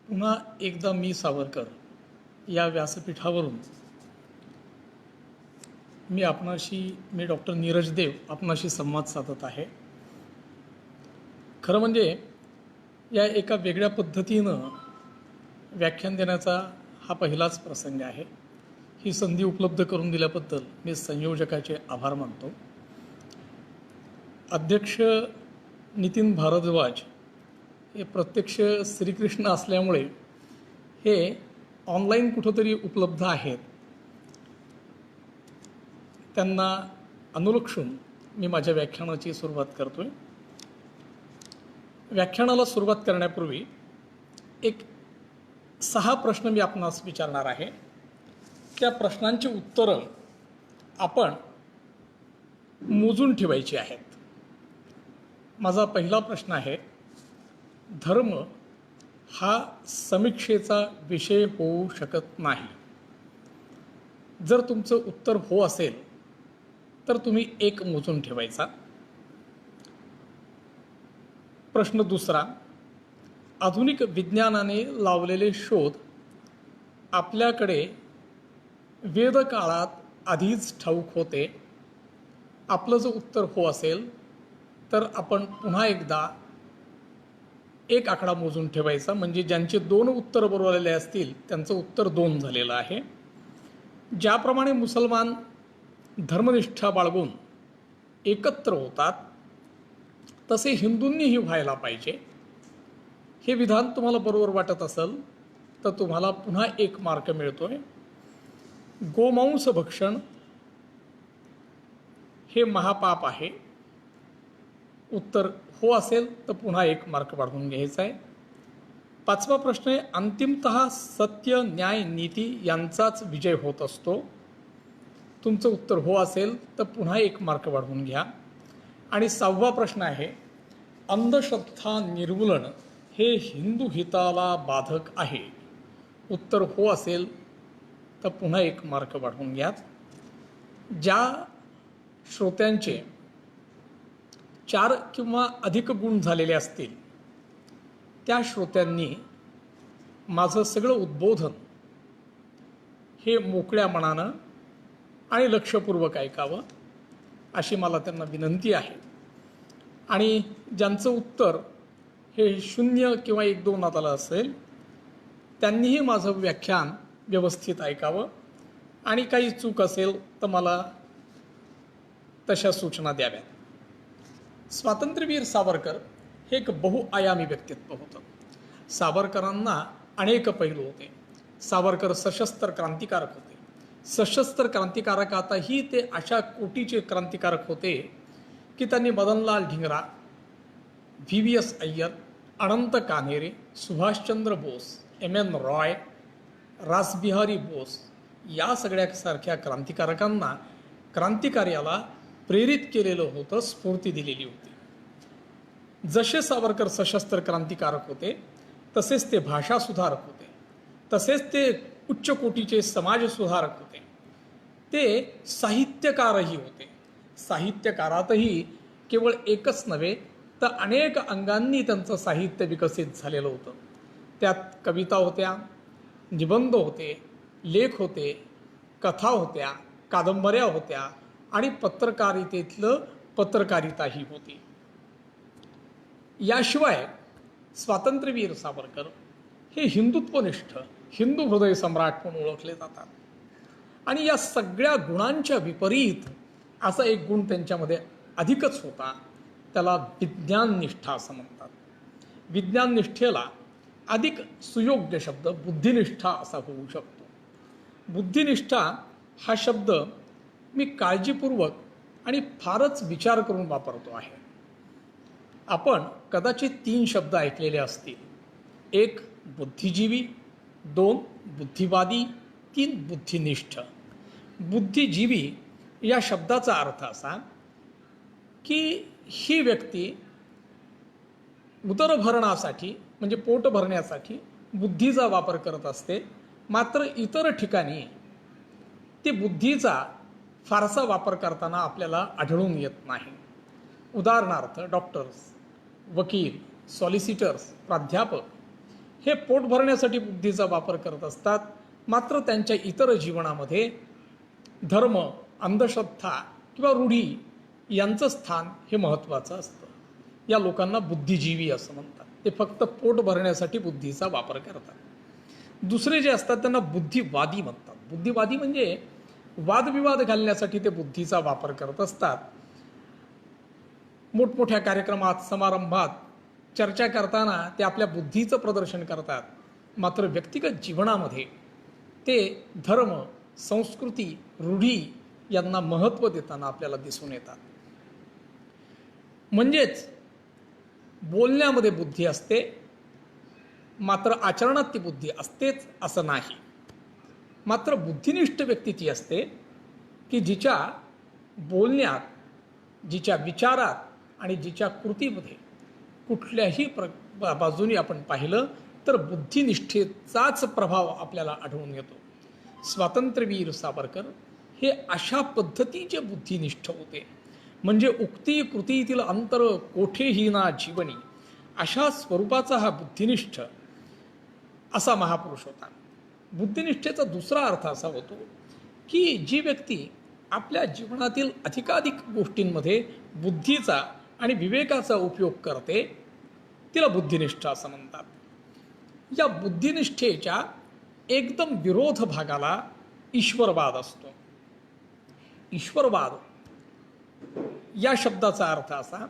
पुन्हा एकदा मी सावरकर या व्यासपीठावरून मी डॉक्टर नीरज देव आपणाशी संवाद साधत आहे. खरं म्हणजे या एका वेगळ्या पद्धतीनं व्याख्यान देण्याचा हा पहिलाच प्रसंग आहे. ही संधी उपलब्ध करून दिल्याबद्दल मी संयोजकाचे आभार मानतो. अध्यक्ष नितीन भारद्वाज हे प्रत्यक्ष श्रीकृष्ण असल्यामुळे हे ऑनलाईन कुठंतरी उपलब्ध आहेत. त्यांना अनुलक्षून मी माझ्या व्याख्यानाची सुरुवात करतो आहे. व्याख्यानाला सुरुवात करण्यापूर्वी एक 6 प्रश्न मी आपणास विचारणार आहे. त्या प्रश्नांची उत्तरं आपण मोजून ठेवायची आहेत. माझा पहिला प्रश्न आहे, धर्म हा समीक्षेचा विषय होऊ शकत नाही. जर तुमचं उत्तर हो असेल तर तुम्ही 1 मोजून ठेवायचा. प्रश्न दुसरा, आधुनिक विज्ञानाने लावलेले शोध आपल्याकडे वेदकाळात आधीच ठाऊक होते. आपलं जर उत्तर हो असेल तर आपण पुन्हा एकदा 1 आकडा मोजून ठेवायचा. म्हणजे ज्यांचे 2 उत्तर बरोबर आलेले असतील त्यांचं उत्तर 2 झालेलं आहे. ज्याप्रमाणे मुसलमान धर्मनिष्ठा बाळगून एकत्र होतात तसे हिंदूंनीही व्हायला पाहिजे. हे विधान तुम्हाला बरोबर वाटत असेल तर तुम्हाला पुन्हा 1 मार्क मिळतोय. गोमांस भक्षण हे महापाप आहे. उत्तर हो असेल तर पुन्हा 1 मार्क वाढवून घ्यायचा आहे. 5वा प्रश्न आहे, अंतिमतः सत्य, न्याय, नीती यांचाच विजय होत असतो. तुमचं उत्तर हो असेल तर पुन्हा 1 मार्क वाढवून घ्या. आणि 6वा प्रश्न आहे, अंधश्रद्धा निर्मूलन हे हिंदू हिताला बाधक आहे. उत्तर हो असेल तर पुन्हा 1 मार्क वाढवून घ्या. ज्या श्रोत्यांचे 4 किंवा अधिक गुण झालेले असतील त्या श्रोत्यांनी माझं सगळं उद्बोधन हे मोकळ्या मनानं आणि लक्षपूर्वक ऐकावं अशी मला त्यांना विनंती आहे. आणि ज्यांचं उत्तर हे 0 किंवा 1-2 आलं असेल त्यांनीही माझं व्याख्यान व्यवस्थित ऐकावं आणि काही चूक असेल तर मला तशा सूचना द्याव्यात. स्वातंत्र्यवीर सावरकर हे एक बहुआयामी व्यक्तित्व होतं. सावरकरांना अनेक पैलू होते. सावरकर सशस्त्र क्रांतिकारक होते. सशस्त्र क्रांतिकारकातही ते अशा कोटीचे क्रांतिकारक होते की त्यांनी मदनलाल ढिंगरा, VVS अय्यर, अनंत कान्हेरे, सुभाषचंद्र बोस, MN रॉय, रासबिहारी बोस या सगळ्यासारख्या क्रांतिकारकांना क्रांतिकार्याला प्रेरित केलेलं होतं, स्फूर्ती दिलेली होती. जसे सावरकर सशस्त्र क्रांतिकारक होते तसेच ते भाषा सुधारक होते, तसेच ते उच्च कोटीचे समाज सुधारक होते. ते साहित्यकारही होते. साहित्यकारातही केवळ एकच नव्हे तर अनेक अंगांनी त्यांचं साहित्य विकसित झालेलं होतं. त्यात कविता होत्या, निबंध होते, लेख होते, कथा होत्या, कादंबऱ्या होत्या आणि पत्रकारितेतलं पत्रकारिताही होती. याशिवाय स्वातंत्र्यवीर सावरकर हे हिंदुत्वनिष्ठ, हिंदू हृदय सम्राट म्हणून ओळखले जातात. आणि या सगळ्या गुणांच्या विपरीत असा एक गुण त्यांच्यामध्ये अधिकच होता, त्याला विज्ञाननिष्ठा असं म्हणतात. विज्ञाननिष्ठेला अधिक सुयोग्य शब्द बुद्धिनिष्ठा असा होऊ शकतो. बुद्धिनिष्ठा हा शब्द मी काळजीपूर्वक आणि फारच विचार करून वापरतो आहे. आपण कदाचित 3 शब्द ऐकलेले असतील. 1 बुद्धिजीवी, 2 बुद्धिवादी, 3 बुद्धिनिष्ठ. बुद्धिजीवी या शब्दाचा अर्थ असा की ही व्यक्ती उदरभरणासाठी म्हणजे पोट भरण्यासाठी बुद्धीचा वापर करत असते, मात्र इतर ठिकाणी ती बुद्धीचा फारसा वापर करताना आपल्याला आढळून येत नाही. उदाहरणार्थ डॉक्टर्स, वकील, सॉलिसिटर्स, प्राध्यापक हे पोट भरण्यासाठी बुद्धीचा वापर करत असतात, मात्र त्यांच्या इतर जीवनामध्ये धर्म, अंधश्रद्धा किंवा रूढी यांचं स्थान हे महत्त्वाचं असतं. या लोकांना बुद्धिजीवी असं म्हणतात. ते फक्त पोट भरण्यासाठी बुद्धीचा वापर करतात. दुसरे जे असतात त्यांना बुद्धिवादी म्हणतात. बुद्धिवादी म्हणजे वादविवाद घालण्यासाठी ते बुद्धीचा वापर करत असतात. मोठमोठ्या कार्यक्रमात, समारंभात चर्चा करताना ते आपल्या बुद्धीचं प्रदर्शन करतात, मात्र व्यक्तिगत जीवनामध्ये ते धर्म, संस्कृती, रूढी यांना महत्त्व देताना आपल्याला दिसून येतात. म्हणजेच बोलण्यामध्ये बुद्धी असते, मात्र आचरणात ती बुद्धी असतेच असं नाही. मात्र बुद्धिनिष्ठ व्यक्ती ती असते की जिच्या बोलण्यात, जिच्या विचारात आणि जिच्या कृतीमध्ये कुठल्याही बाजूने आपण पाहिलं तर बुद्धिनिष्ठेचाच प्रभाव आपल्याला आढळून येतो. स्वातंत्र्यवीर सावरकर हे अशा पद्धतीचे बुद्धिनिष्ठ होते. म्हणजे उक्ती कृतीतील अंतर कोठेही ना जीवनी, अशा स्वरूपाचा हा बुद्धिनिष्ठ असा महापुरुष होता. बुद्धिनिष्ठेचा दुसरा अर्थ असा होतो की जी व्यक्ती आपल्या जीवनातील अधिकाधिक गोष्टींमध्ये बुद्धीचा आणि विवेकाचा उपयोग करते तिला बुद्धिनिष्ठ असं म्हणतात. या बुद्धिनिष्ठेच्या एकदम विरोध भागाला ईश्वरवाद असतो. ईश्वरवाद या शब्दाचा अर्थ असा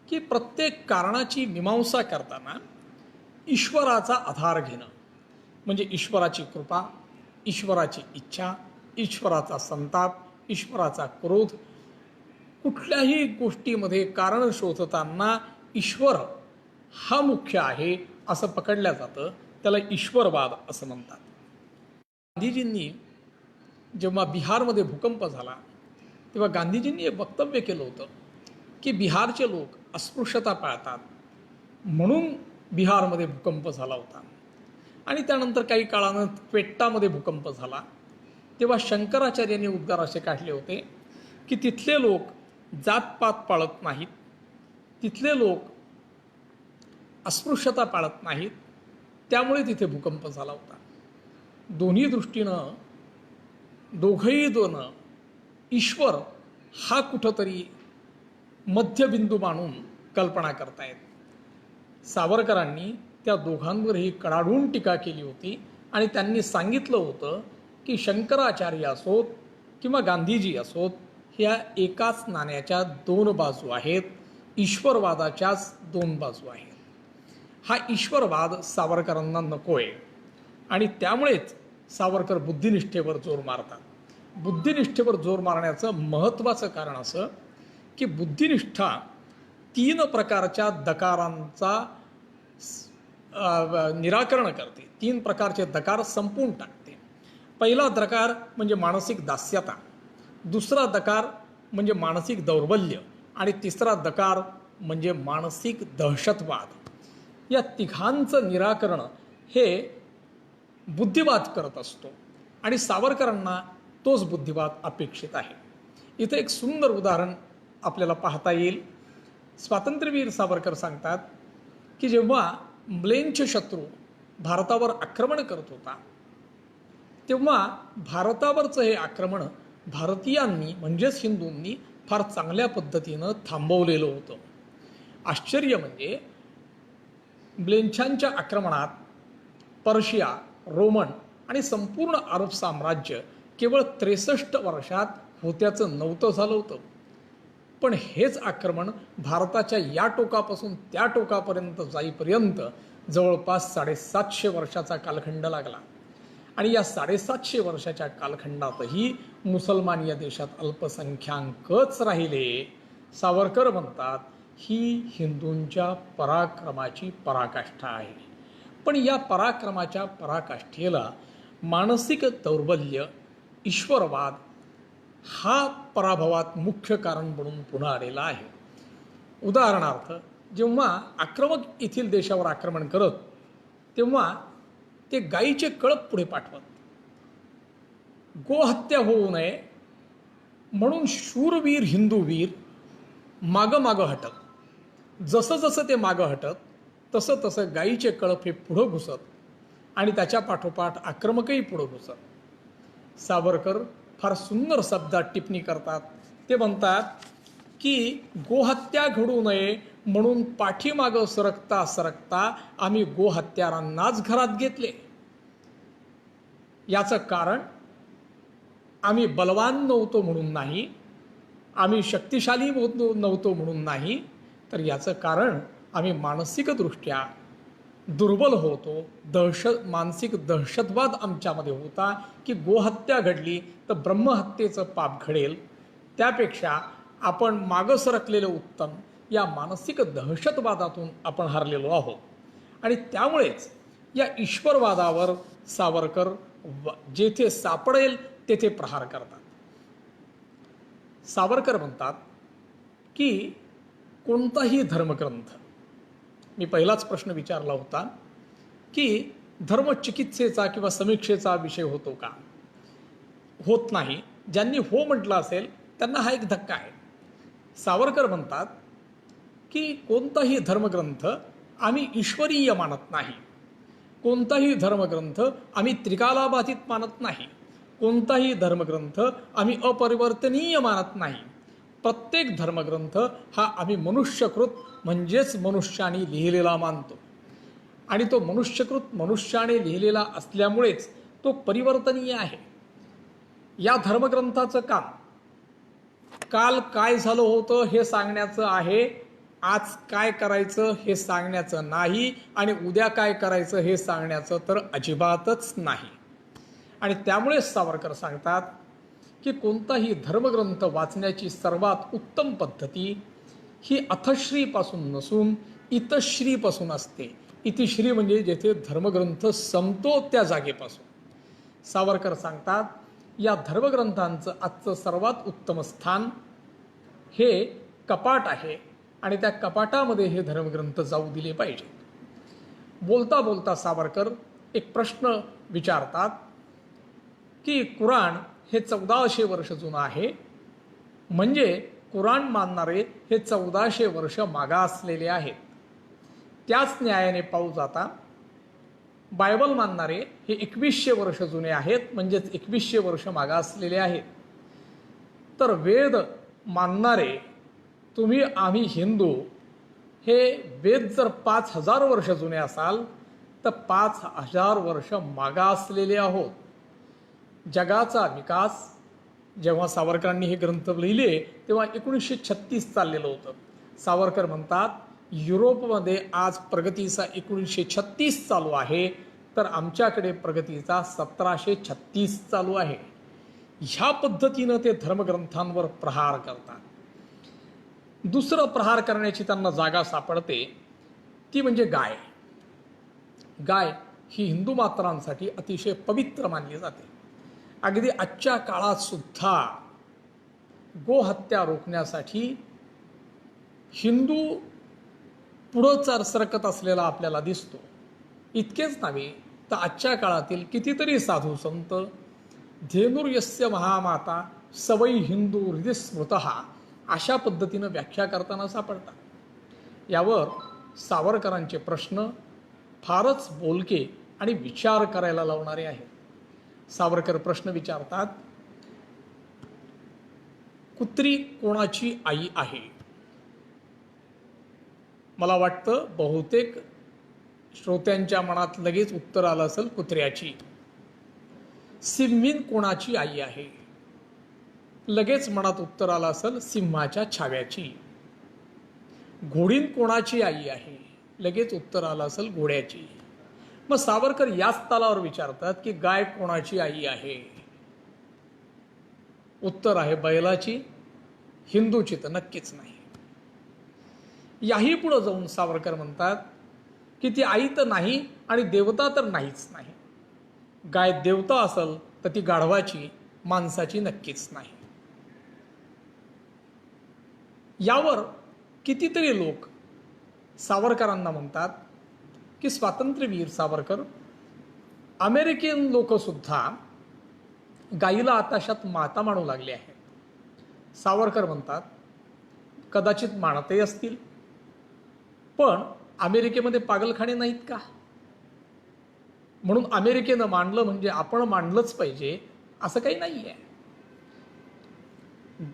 की प्रत्येक कारणाची मीमांसा करताना ईश्वराचा आधार घेणं. म्हणजे ईश्वराची कृपा, ईश्वराची इच्छा, ईश्वराचा संताप, ईश्वराचा क्रोध, कुठल्याही गोष्टीमध्ये कारण शोधताना ईश्वर हा मुख्य आहे असं पकडलं जातं. त्याला ईश्वरवाद असं म्हणतात. गांधीजींनी जेव्हा बिहारमध्ये भूकंप झाला तेव्हा गांधीजींनी एक वक्तव्य केलं होतं की बिहारचे लोक अस्पृश्यता पाळतात म्हणून बिहारमध्ये भूकंप झाला होता. आणि त्यानंतर काही काळानं क्वेट्टामध्ये भूकंप झाला तेव्हा शंकराचार्यांनी उद्गार असे काढले होते की तिथले लोक जातपात पाळत नाहीत, तिथले लोक अस्पृश्यता पाळत नाहीत, त्यामुळे तिथे भूकंप झाला होता. दोन्ही दृष्टीनं दोघंही ईश्वर हा कुठंतरी मध्यबिंदू मानून कल्पना करतायत. सावरकरांनी त्या दोघांवरही कडाडून टीका केली होती आणि त्यांनी सांगितलं होतं की शंकराचार्य असोत किंवा गांधीजी असोत ह्या एकाच नाण्याच्या दोन बाजू आहेत, ईश्वरवादाच्याच दोन बाजू आहेत. हा ईश्वरवाद सावरकरांना नको आहे आणि त्यामुळेच सावरकर बुद्धिनिष्ठेवर जोर मारतात. बुद्धिनिष्ठेवर जोर मारण्याचं महत्त्वाचं कारण असं की बुद्धिनिष्ठा 3 प्रकारच्या दकारांचा निराकरण करते. 3 प्रकारचे दकार संपवून टाकते. पहिला दकार म्हणजे मानसिक दास्यता, दुसरा दकार म्हणजे मानसिक दौर्बल्य आणि तिसरा दकार म्हणजे मानसिक दहशतवाद. या तिघांचं निराकरण हे बुद्धिवाद करत असतो आणि सावरकरांना तोच बुद्धिवाद अपेक्षित आहे. इथं एक सुंदर उदाहरण आपल्याला पाहता येईल. स्वातंत्र्यवीर सावरकर सांगतात की जेव्हा म्लेंच शत्रू भारतावर आक्रमण करत होता तेव्हा भारतावरचं हे आक्रमण भारतीयांनी म्हणजेच हिंदूंनी फार चांगल्या पद्धतीनं थांबवलेलं होतं. आश्चर्य म्हणजे ब्लेंचांच्या आक्रमणात पर्शिया, रोमन आणि संपूर्ण अरब साम्राज्य केवळ 63 वर्षात होत्याचं नव्हतं झालं होतं. पण हेच आक्रमण भारताच्या या टोकापासून त्या टोकापर्यंत जाईपर्यंत जवळपास 750 वर्षाचा कालखंड लागला. आणि या 750 वर्षाच्या कालखंडातही मुसलमान या देशात अल्पसंख्याकच राहिले. सावरकर म्हणतात ही हिंदूंच्या पराक्रमाची पराकाष्ठा आहे. पण या पराक्रमाच्या पराकाष्ठेला मानसिक दौर्बल्य, ईश्वरवाद हा पराभवात मुख्य कारण बनून पुन्हा आलेला आहे. उदाहरणार्थ जेव्हा आक्रमक येथील देशावर आक्रमण करत तेव्हा ते गायीचे कळप पुढे पाठवत. गोहत्या होऊ नये म्हणून शूरवीर हिंदूवीर मागं हटत. जसं जसं ते मागं हटत तसं तसं गाईचे कळप हे पुढं घुसत आणि त्याच्या पाठोपाठ आक्रमकही पुढं घुसत. सावरकर फार सुंदर शब्दात टिप्पणी करतात. ते म्हणतात की गोहत्या घडू नये म्हणून पाठीमागं सरकता सरकता आम्ही गोहत्यारांनाच घरात घेतले. याचं कारण आम्ही बलवान नव्हतो म्हणून नाही, आम्ही शक्तिशाली नव्हतो म्हणून नाही, तर याचं कारण आम्ही मानसिकदृष्ट्या दुर्बल होतो. मानसिक दहशतवाद आमच्यामध्ये होता की गोहत्या घडली तर ब्रह्महत्येचं पाप घडेल, त्यापेक्षा आपण मागं सरकलेलं उत्तम, या मानसिक दहशतवादातून आपण हरलेलो आहोत. आणि त्यामुळेच या ईश्वरवादावर सावरकर जेथे सापडेल तेथे प्रहार करतात. सावरकर म्हणतात की कोणताही धर्मग्रंथ, मी पहिलाच प्रश्न विचारला होता की धर्मचिकित्सेचा किंवा समीक्षेचा विषय होतो का? होत नाही. ज्यांनी हो म्हटलं असेल त्यांना हा एक धक्का आहे. सावरकर म्हणतात की कोणताही धर्मग्रंथ आम्ही ईश्वरीय मानत नाही, कोणताही धर्मग्रंथ आम्ही त्रिकालाबाधित मानत नाही, कोणताही धर्मग्रंथ आम्ही अपरिवर्तनीय मानत नाही. प्रत्येक धर्मग्रंथ हा आम्ही मनुष्यकृत म्हणजेच मनुष्याने लिहिलेला मानतो. आणि तो मनुष्यकृत मनुष्याने लिहिलेला असल्यामुळेच तो परिवर्तनीय आहे. या धर्मग्रंथाचं काम काल काय झालं होतं हे सांगण्याचं आहे, आज काय करायचं हे सांगण्याचं नाही, आणि उद्या काय करायचं हे सांगण्याचं तर अजिबातच नाही. आणि त्यामुळेच सावरकर सांगतात की कोणताही धर्मग्रंथ वाचण्याची सर्वात उत्तम पद्धती ही अथश्रीपासून नसून इतश्रीपासून असते. इतिश्री म्हणजे जेथे धर्मग्रंथ संपतो त्या जागेपासून. सावरकर सांगतात या धर्मग्रंथांचं आजचं सर्वात उत्तम स्थान हे कपाट आहे, आणि त्या कपाटामध्ये हे धर्मग्रंथ जाऊ दिले पाहिजे. बोलता बोलता सावरकर एक प्रश्न विचारतात की कुराण हे 1400 वर्ष जुनं आहे, म्हणजे कुराण मानणारे हे 1400 वर्ष मागासलेले आहेत. त्याच न्यायाने पाहू जाता बायबल मानणारे हे 2100 वर्ष जुने आहेत, म्हणजेच 2100 वर्ष मागासलेले आहेत. तर वेद मानणारे तुम्ही आम्ही हिंदू हे वेद जर 5000 वर्ष जुने असाल तर 5000 वर्ष मागासलेले आहोत. जगाचा विकास जेव्हा सावरकरांनी हे ग्रंथ लिहिले तेव्हा 1936 चाललेलं होतं. सावरकर म्हणतात युरोपमध्ये आज प्रगतीचा 1936 चालू आहे, तर आमच्याकडे प्रगतीचा 1736 चालू आहे. ह्या पद्धतीनं ते धर्मग्रंथांवर प्रहार करतात. दुसरं प्रहार करण्याची त्यांना जागा सापडते ती म्हणजे गाय. गाय ही हिंदू मात्रांसाठी अतिशय पवित्र मानली जाते. अगदी आजच्या काळात सुद्धा गोहत्या रोखण्यासाठी हिंदू पुढं सरकत असलेला आपल्याला दिसतो. इतकेच नव्हे तर आजच्या काळातील कितीतरी साधू संत धेनुर्यस्य महामाता सवै हिंदू हृदय स्मृतः अशा पद्धतीनं व्याख्या करताना सापडतात. यावर सावरकरांचे प्रश्न फारच बोलके आणि विचार करायला लावणारे आहेत. सावरकर प्रश्न विचारतात, कुत्री कोणाची आई आहे? मला वाटतं बहुतेक श्रोत्यांच्या मनात लगेच उत्तर आलं असेल कुत्र्याची. सिंहीण कोणाची आई आहे? लगेच मनात उत्तर आलं असेल सिंहाच्या छाव्याची. घोडीण कोणाची आई आहे? लगेच उत्तर आलं असेल घोड्याची. मग सावरकर याच तालावर विचारतात की गाय कोणाची आई आहे? उत्तर आहे बैलाची. हिंदूची तर नक्कीच नाही. याही पुढे जाऊन सावरकर म्हणतात की ती आई तर नाही आणि देवता तर नाहीच नाही. गाय देवता असेल तर ती गाढवाची, माणसाची नक्कीच नाही. यावर कितीतरी लोक सावरकरांना म्हणतात की स्वातंत्र्यवीर सावरकर, अमेरिकन लोकसुद्धा गाईला आताशात माता मानू लागले आहेत. सावरकर म्हणतात कदाचित मानतही असतील, पण अमेरिकेमध्ये पागलखाने नाहीत का? म्हणून अमेरिकेनं मांडलं म्हणजे आपण मांडलंच पाहिजे असं काही नाही आहे.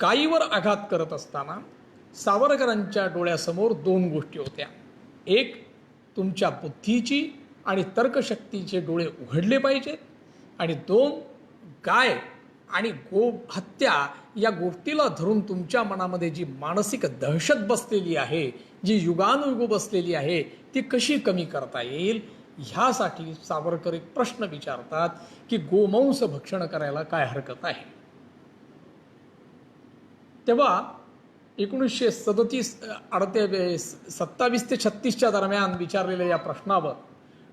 गायीवर आघात करत असताना सावरकरांच्या डोळ्यासमोर दोन गोष्टी होत्या. एक, तुमच्या बुद्धीची आणि तर्कशक्तीचे डोळे उघडले पाहिजेत, आणि दोन, गाय आणि गो हत्या या गोष्टीला धरून तुमच्या मनामध्ये जी मानसिक दहशत बसलेली आहे, जी युगानुयुग बसलेली आहे, ती कशी कमी करता येईल, ह्यासाठी सावरकर एक प्रश्न विचारतात की गोमांस भक्षण करायला काय हरकत आहे. तेव्हा 1927 ते 36च्या दरम्यान विचारलेल्या या प्रश्नावर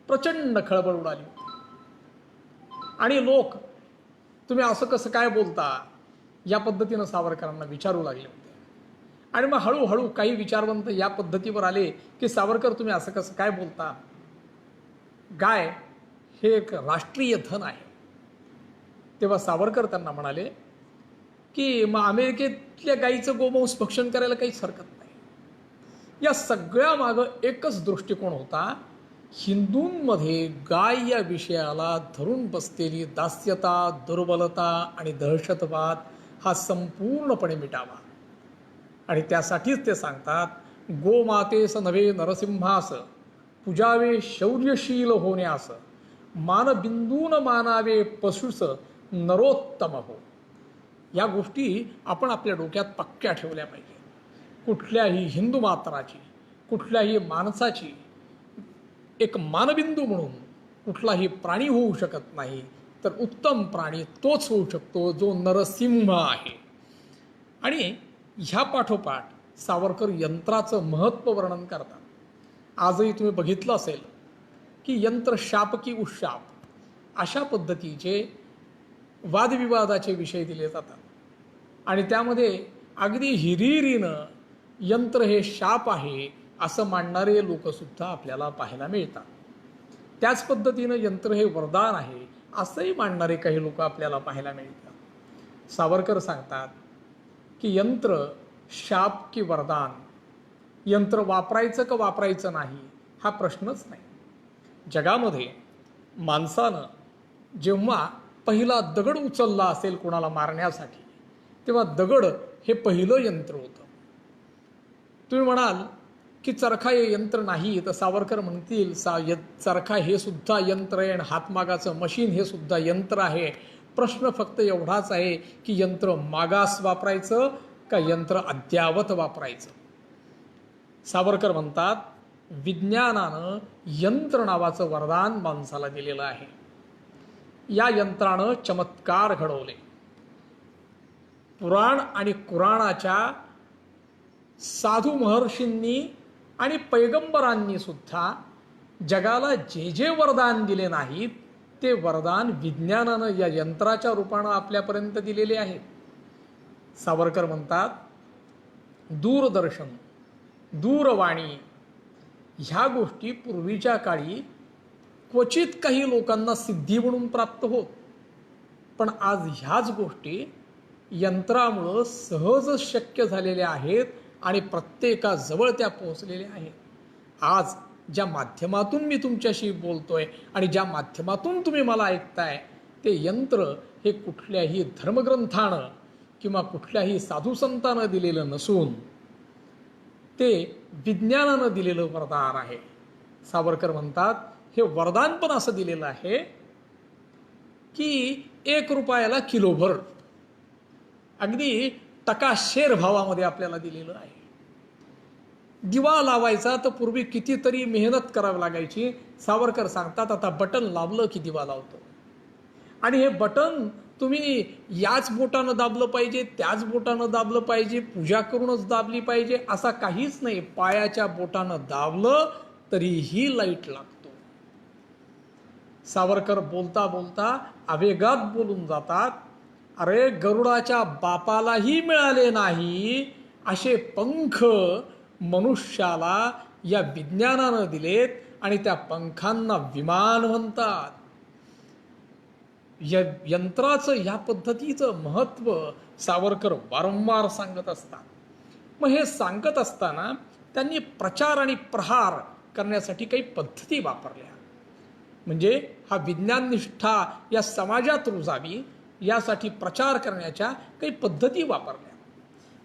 प्रचंड खळबळ उडाली आणि लोक तुम्ही असं कसं काय बोलता या पद्धतीनं सावरकरांना विचारू लागले होते. आणि मग हळूहळू काही विचारवंत या पद्धतीवर आले की सावरकर तुम्ही असं कसं काय बोलता, गाय हे एक राष्ट्रीय धन आहे. तेव्हा सावरकर त्यांना म्हणाले की मग अमेरिकेतल्या गायीचं गोमांस भक्षण करायला काहीच हरकत नाही. या सगळ्या मागं एकच दृष्टिकोन होता, हिंदूंमध्ये गाय या विषयाला धरून बसलेली दास्यता, दुर्बलता आणि दहशतवाद हा संपूर्णपणे मिटावा. आणि त्यासाठीच ते सांगतात, गोमातेस नव्हे नरसिंहास पूजावे शौर्यशील होण्यास, मानबिंदून मानावे पशुस नरोत्तम हो. या गोष्टी आपण आपल्या डोक्यात पक्क्या ठेवल्या पाहिजे. कुठल्याही हिंदू मात्राची, कुठल्याही माणसाची एक मानबिंदू म्हणून कुठलाही प्राणी होऊ शकत नाही, तर उत्तम प्राणी तोच होऊ शकतो जो नरसिंह आहे. आणि ह्या पाठोपाठ सावरकर यंत्राचं महत्त्व वर्णन करतात. आजही तुम्ही बघितलं असेल की यंत्र शाप की उशाप अशा पद्धतीचे वादविवादाचे विषय दिले जातात, आणि त्यामध्ये अगदी हिरिरीनं यंत्र हे शाप आहे असं मानणारे लोकसुद्धा आपल्याला पाहायला मिळतात. त्याच पद्धतीनं यंत्र हे वरदान आहे असंही मानणारे काही लोक आपल्याला पाहायला मिळतात. सावरकर सांगतात की यंत्र शाप की वरदान, यंत्र वापरायचं का वापरायचं नाही हा प्रश्नच नाही. जगामध्ये माणसानं जेव्हा पहिला दगड उचलला असेल कोणाला मारण्यासाठी, तेव्हा दगड हे पहिलं यंत्र होतं. तुम्ही म्हणाल की चरखा हे यंत्र नाही, तर सावरकर म्हणतील चरखा हे सुद्धा यंत्र आहे आणि हातमागाचं मशीन हे सुद्धा यंत्र आहे. प्रश्न फक्त एवढाच आहे की यंत्र मागास वापरायचं का यंत्र अद्यावत वापरायचं. सावरकर म्हणतात, विज्ञानानं यंत्र नावाचं वरदान माणसाला दिलेलं आहे. या यंत्रानं चमत्कार घडवले. पुराण आणि कुराणाच्या साधू महर्षींनी आणि पैगंबरांनी सुद्धा जगाला जे जे वरदान दिले नाहीत ते वरदान विज्ञानानं या यंत्राच्या रूपानं आपल्यापर्यंत दिलेले आहेत. सावरकर म्हणतात, दूरदर्शन, दूरवाणी ह्या गोष्टी पूर्वीच्या काळी क्वचित काही लोकांना सिद्धी म्हणून प्राप्त होत, पण आज ह्याच गोष्टी यंत्रामुळं सहज शक्य झालेल्या आहेत आणि प्रत्येकाजवळ त्या पोहोचलेल्या आहेत. आज ज्या माध्यमातून मी तुमच्याशी बोलतोय आणि ज्या माध्यमातून तुम्ही मला ऐकताय, ते यंत्र हे कुठल्याही धर्मग्रंथानं किंवा कुठल्याही साधुसंतानं दिलेलं नसून ते विज्ञानानं दिलेलं वरदान आहे. सावरकर म्हणतात, हे वरदान पण असं दिलेलं आहे की 1 रुपयाला किलोभर, अगदी टकाशेर भावामध्ये आपल्याला दिलेलं आहे. दिवा लावायचा तर पूर्वी कितीतरी मेहनत करावी लागायची. सावरकर सांगतात, आता बटन लावलं की दिवा लावतो. आणि हे बटन तुम्ही याच बोटानं दाबलं पाहिजे, त्याच बोटानं दाबलं पाहिजे, पूजा करूनच दाबली पाहिजे असा काहीच नाही. पायाच्या बोटानं दाबलं तरीही लाईट लागतो. सावरकर बोलता बोलता आवेगात बोलून जातात, अरे गरुडाच्या बापालाही मिळाले नाही असे पंख मनुष्याला या विज्ञानानं दिलेत आणि त्या पंखांना विमान म्हणतात. या यंत्राचं या पद्धतीचं महत्त्व सावरकर वारंवार सांगत असतात. मग हे सांगत असताना त्यांनी प्रचार आणि प्रहार करण्यासाठी काही पद्धती वापरल्या. म्हणजे हा विज्ञाननिष्ठा या समाजात रुजावी यासाठी प्रचार करण्याच्या काही पद्धती वापरल्या.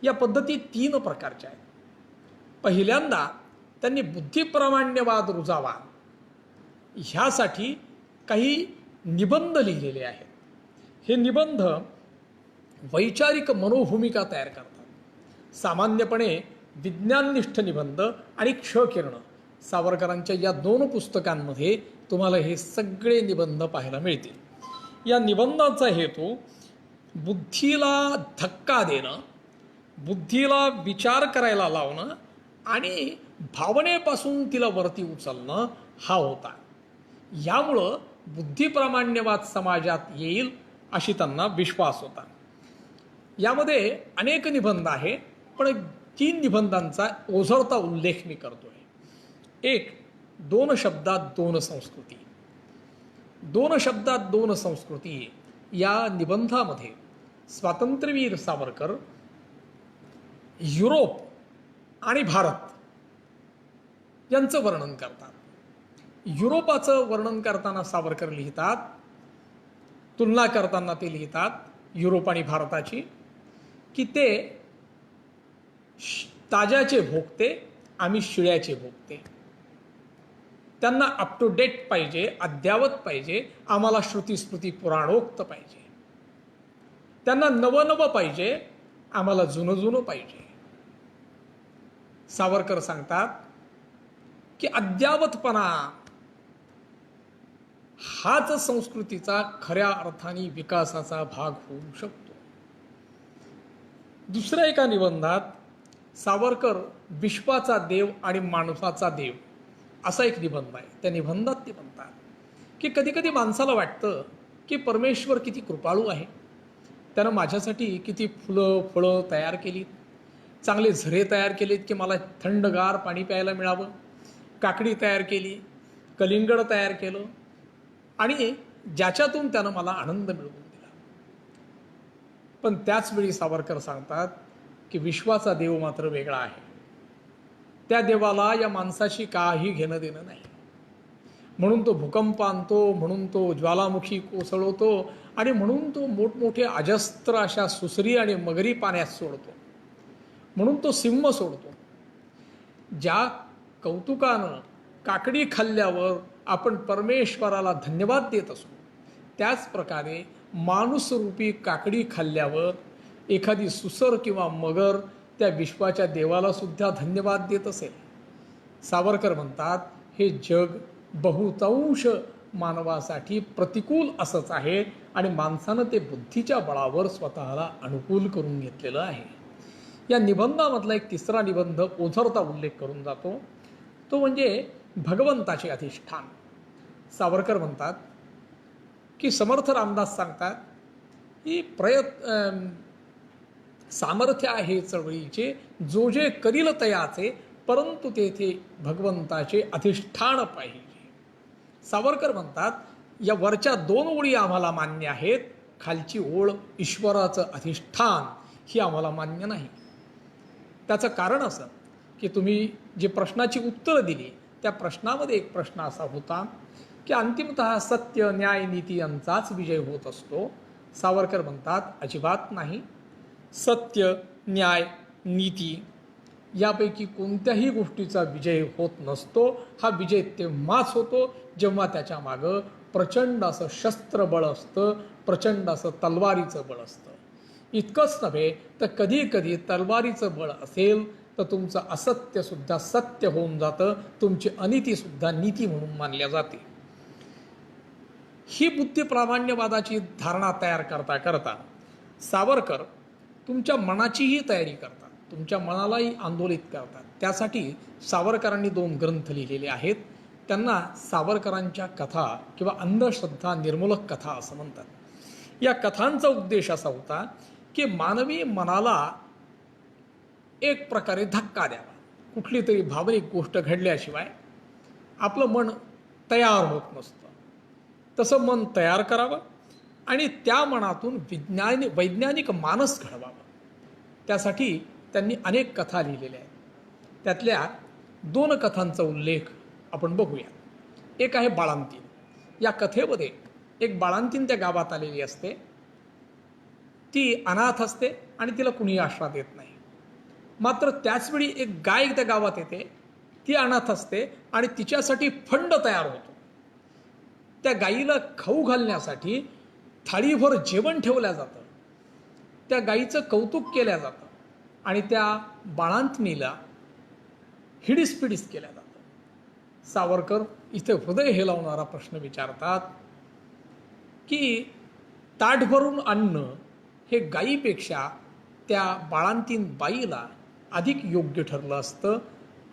या पद्धती 3 प्रकारच्या आहेत. पहिल्यांदा त्यांनी बुद्धिप्रामाण्यवाद रुजावा ह्यासाठी काही निबंध लिहिलेले आहेत. हे निबंध वैचारिक मनोभूमिका तयार करतात. सामान्यपणे विज्ञाननिष्ठ निबंध आणि क्षकिरण सावरकरांच्या या 2 पुस्तकांमध्ये तुम्हाला हे सगळे निबंध पाहायला मिळतील. या निबंधाचा हेतू बुद्धीला धक्का देणं, बुद्धीला विचार करायला लावणं आणि भावनेपासून तिला वरती उचलणं हा होता. यामुळं बुद्धिप्रामाण्यवाद समाजात येईल अशी त्यांना विश्वास होता. यामध्ये अनेक निबंध आहे, पण 3 निबंधांचा ओझरता उल्लेख मी करतोय. एक, 2 शब्दात 2 संस्कृती. 2 शब्दात 2 संस्कृती या निबंधामध्ये स्वातंत्र्यवीर सावरकर युरोप आणि भारत यांचं वर्णन करतात. युरोपाचं वर्णन करताना सावरकर लिहितात, तुलना करताना ते लिहितात युरोप आणि भारताची, की ते ताज्याचे भोगते, आम्ही शिळ्याचे भोगते. त्यांना अप टू डेट पाहिजे, अद्यावत पाहिजे, आम्हाला श्रुती पुराणोक्त पाहिजे. त्यांना नवं पाहिजे, आम्हाला जुनं पाहिजे. सावरकर सांगतात की अद्यावतपणा हाच संस्कृतीचा खऱ्या अर्थाने विकासाचा भाग होऊ शकतो. दुसऱ्या एका निबंधात सावरकर विश्वाचा देव आणि माणसाचा देव असा एक निबंध आहे. त्या निबंधात ते म्हणतात की कधी माणसाला वाटतं की परमेश्वर किती कृपाळू आहे, त्यानं माझ्यासाठी किती फळं तयार केलीत, चांगले झरे तयार केलेत की मला थंडगार पाणी प्यायला मिळावं, काकडी तयार केली, कलिंगड तयार केलं आणि ज्याच्यातून त्यानं मला आनंद मिळवून दिला. पण त्याचवेळी सावरकर सांगतात की विश्वाचा देव मात्र वेगळा आहे. त्या देवाला या माणसाशी काही घेणं देणं नाही. म्हणून तो भूकंप आणतो, म्हणून तो ज्वालामुखी कोसळवतो आणि म्हणून तो मोठमोठे अजस्त्र अशा सुसरी आणि मगरी पाण्यात सोडतो, म्हणून तो सिंह सोडतो. ज्या कौतुकानं काकडी खाल्ल्यावर आपण परमेश्वराला धन्यवाद देत असू, त्याच प्रकारे माणूसरूपी काकडी खाल्ल्यावर एखादी सुसर किंवा मगर त्या विश्वाच्या देवाला सुद्धा धन्यवाद देत असेल. सावरकर म्हणतात हे जग बहुतांश मानवासाठी प्रतिकूल असंच आहे आणि माणसानं ते बुद्धीच्या बळावर स्वतःला अनुकूल करून घेतलेलं आहे. या निबंधामधला एक 3रा निबंध ओझरता उल्लेख करून जातो, तो म्हणजे भगवंताचे अधिष्ठान. सावरकर म्हणतात की समर्थ रामदास सांगतात की सामर्थ्य आहे चळवळीचे, जो जे करील तयाचे, परंतु तेथे भगवंताचे अधिष्ठान पाहिजे. सावरकर म्हणतात या वरच्या 2 ओळी आम्हाला मान्य आहेत, खालची ओळ ईश्वराचं अधिष्ठान ही आम्हाला मान्य नाही. त्याचं कारण असं की तुम्ही जी प्रश्नाची उत्तरं दिली त्या प्रश्नामध्ये एक प्रश्न असा होता की अंतिमतः सत्य, न्याय, नीती यांचाच विजय होत असतो. सावरकर म्हणतात अजिबात नाही. सत्य, न्याय, नीती यापैकी कोणत्याही गोष्टीचा विजय होत नसतो. हा विजय तेव्हाच होतो जेव्हा त्याच्या मागं प्रचंड असं शस्त्रबळ असतं, प्रचंड असं तलवारीचं बळ असतं. इतकंच नव्हे तर कधी तलवारीचं बळ असेल तर तुमचं असत्यसुद्धा सत्य होऊन जातं, तुमची अनितीसुद्धा नीती म्हणून मानल्या जाते. ही बुद्धिप्रामाण्यवादाची धारणा तयार करता सावरकर तुमच्या मनाचीही तयारी करतात, तुमच्या मनालाही आंदोलित करतात. त्यासाठी सावरकरांनी 2 ग्रंथ लिहिलेले आहेत. त्यांना सावरकरांच्या कथा किंवा अंधश्रद्धा निर्मूलक कथा असं म्हणतात. या कथांचा उद्देश असा होता की मानवी मनाला एक प्रकारे धक्का द्यावा. कुठली तरी भावनिक गोष्ट घडल्याशिवाय आपलं मन तयार होत नसतं, तसं मन तयार करावं आणि त्या मनातून वैज्ञानिक मानस घडवावा. त्यासाठी त्यांनी अनेक कथा लिहिलेल्या आहेत. त्यातल्या 2 कथांचा उल्लेख आपण बघूया. एक आहे बाळंतीण. या कथेमध्ये एक बाळंतीण त्या गावात आलेली असते. ती अनाथ असते आणि तिला कुणीही आसरा देत नाही. मात्र त्याचवेळी एक गाय त्या गावात येते. ती अनाथ असते आणि तिच्यासाठी फंड तयार होतो. त्या गायीला खाऊ घालण्यासाठी थाळीभर जेवण ठेवलं जातं. त्या गायीचं कौतुक केलं जातं आणि त्या बाळंतिणीला हिडीस केल्या जातं. सावरकर इथे हृदय हेलावणारा प्रश्न विचारतात की ताट भरून अन्न हे गायीपेक्षा त्या बाळंतीण बाईला अधिक योग्य ठरलं असतं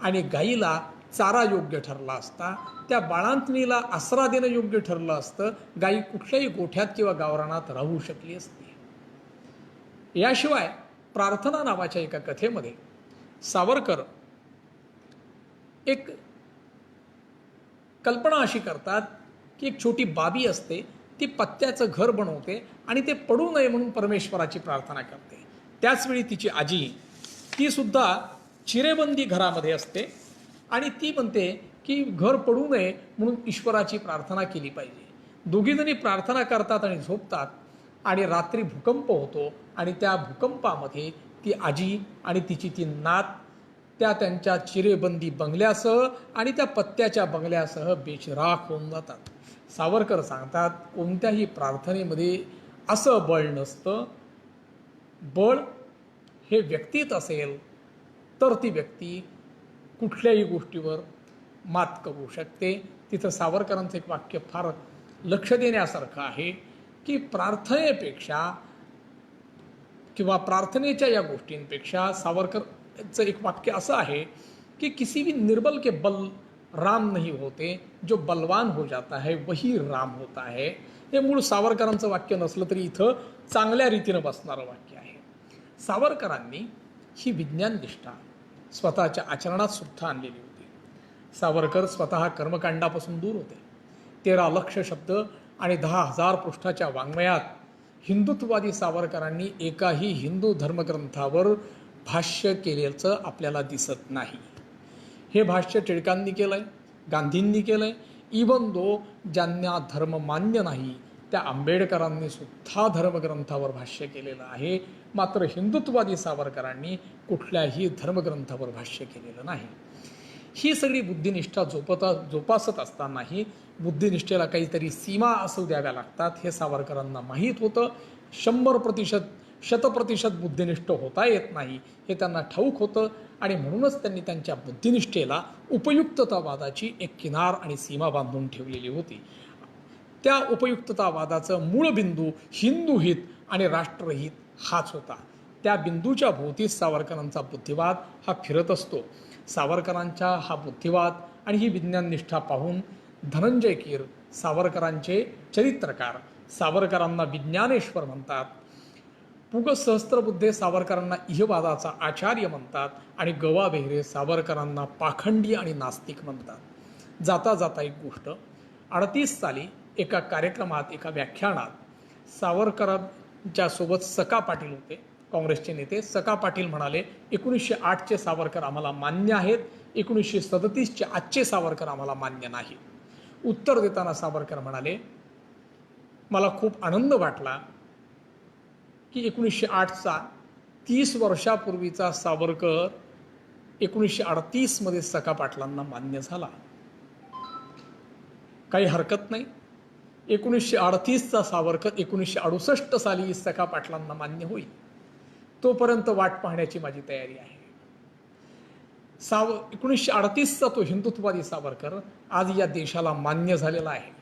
आणि गायीला चारा योग्य ठरला असता. त्या बाळंतिणीला आसरा देणं योग्य ठरलं असतं. गायी कुठल्याही गोठ्यात किंवा गावरानात राहू शकली असती. याशिवाय प्रार्थना नावाच्या एका कथेमध्ये सावरकर एक कल्पना अशी करतात की एक छोटी बाबी असते. ती पत्त्याचं घर बनवते आणि ते पडू नये म्हणून परमेश्वराची प्रार्थना करते. त्याचवेळी तिची आजी ती सुद्धा चिरेबंदी घरामध्ये असते आणि ती म्हणते की घर पडू नये म्हणून ईश्वराची प्रार्थना केली पाहिजे. दोघीजणी प्रार्थना करतात आणि झोपतात आणि रात्री भूकंप होतो आणि त्या भूकंपामध्ये ती आजी आणि तिची ती नात त्या त्यांच्या चिरेबंदी बंगल्यासह आणि त्या पत्त्याच्या बंगल्यासह बेचिराख होऊन जातात. सावरकर सांगतात कोणत्याही प्रार्थनेमध्ये असं बळ नसतं. बळ हे व्यक्तीत असेल तर ती व्यक्ती कुठल्याही गोष्टीवर मात करू शकते. तिथं सावरकरांचं एक वाक्य फार लक्ष देण्यासारखं आहे की प्रार्थनेपेक्षा किंवा प्रार्थनेच्या या गोष्टींपेक्षा सावरकरचं एक वाक्य असं आहे कि किसी भी निर्बल के बल राम नहीं होते, जो बलवान हो जाता है वही राम होता है. हे मूळ सावरकरांचं वाक्य नसलं तरी इथं चांगल्या रीतीनं बसणारं वाक्य आहे. सावरकरांनी ही विज्ञाननिष्ठा स्वतःच्या आचरणात सुद्धा आणलेली होती. सावरकर स्वतः कर्मकांडापासून दूर होते. 13 लक्ष शब्द आणि 10,000 पृष्ठाच्या वाङ्मयात हिंदुत्ववादी सावरकरांनी एकाही हिंदू धर्मग्रंथावर भाष्य केल्याचं आपल्याला दिसत नाही. हे भाष्य टिळकांनी केलंय, गांधींनी केलंय. इवन दो ज्यांना धर्म मान्य नाही त्या आंबेडकरांनी सुद्धा धर्मग्रंथावर भाष्य केलेलं आहे. मात्र हिंदुत्ववादी सावरकरांनी कुठल्याही धर्मग्रंथावर भाष्य केलेलं नाही. ही सगळी बुद्धिनिष्ठा जोपासत असतानाही बुद्धिनिष्ठेला काहीतरी सीमा असू द्याव्या लागतात हे सावरकरांना माहीत होतं. 100% 100% बुद्धिनिष्ठ होता येत नाही हे त्यांना ठाऊक होतं आणि म्हणूनच त्यांनी त्यांच्या बुद्धिनिष्ठेला उपयुक्ततावादाची एक किनार आणि सीमा बांधून ठेवलेली होती. त्या उपयुक्ततावादाचं मूळ बिंदू हिंदू हित आणि राष्ट्रहित हाच होता. त्या बिंदूच्या भोवती सावरकरांचा बुद्धिवाद हा फिरत असतो. सावरकरांच्या हा बुद्धिवाद आणि ही विज्ञाननिष्ठा पाहून धनंजय कीर सावरकरांचे चरित्रकार सावरकरांना विज्ञानेश्वर म्हणतात. पुग सहस्त्रबुद्धे सावरकरांना इहवादाचा आचार्य म्हणतात आणि गवा बेहरे सावरकरांना पाखंडी आणि नास्तिक म्हणतात. जाता जाता एक गोष्ट 38 साली एका कार्यक्रमात एका व्याख्यानात सावरकरांच्या सोबत सका पाटील होते, काँग्रेसचे नेते. सका पाटील म्हणाले 1908चे सावरकर आम्हाला मान्य आहेत, 1937चे आजचे सावरकर आम्हाला मान्य नाही. उत्तर देताना सावरकर म्हणाले मला खूप आनंद वाटला की 1908चा 30 वर्षापूर्वीचा सावरकर 1938मध्ये सका पाटलांना मान्य झाला. काही हरकत नाही. 1938चा सावरकर 1968 साली सका पाटलांना मान्य होईल. तोपर्यंत वाट पाहण्याची माझी तयारी आहे. 1938चा तो हिंदुत्ववादी सावरकर आज या देशाला मान्य झालेला आहे.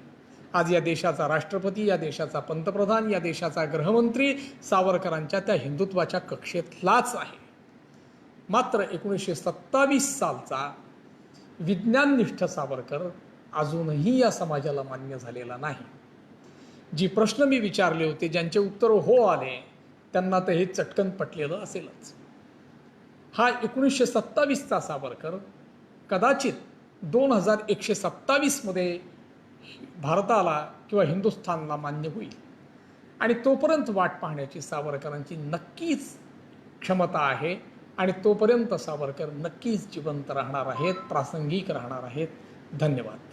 आज या देशाचा राष्ट्रपती, या देशाचा पंतप्रधान, या देशाचा गृहमंत्री सावरकरांच्या त्या हिंदुत्वाच्या कक्षेतलाच आहे. मात्र 1927 सालचा विज्ञाननिष्ठ सावरकर अजूनही या समाजाला मान्य झालेला नाही. जी प्रश्न मी विचारले होते ज्यांचे उत्तर हो आले त्यांना तर हे चटकन पटलेलं असेलच. हा 1927चा सावरकर कदाचित 2127 मध्ये भारताला किंवा हिंदुस्थानला मान्य होईल आणि तोपर्यंत वाट पाहण्याची सावरकरांची नक्कीच क्षमता आहे आणि तोपर्यंत सावरकर नक्कीच जिवंत राहणार आहेत, प्रासंगिक राहणार आहेत. धन्यवाद.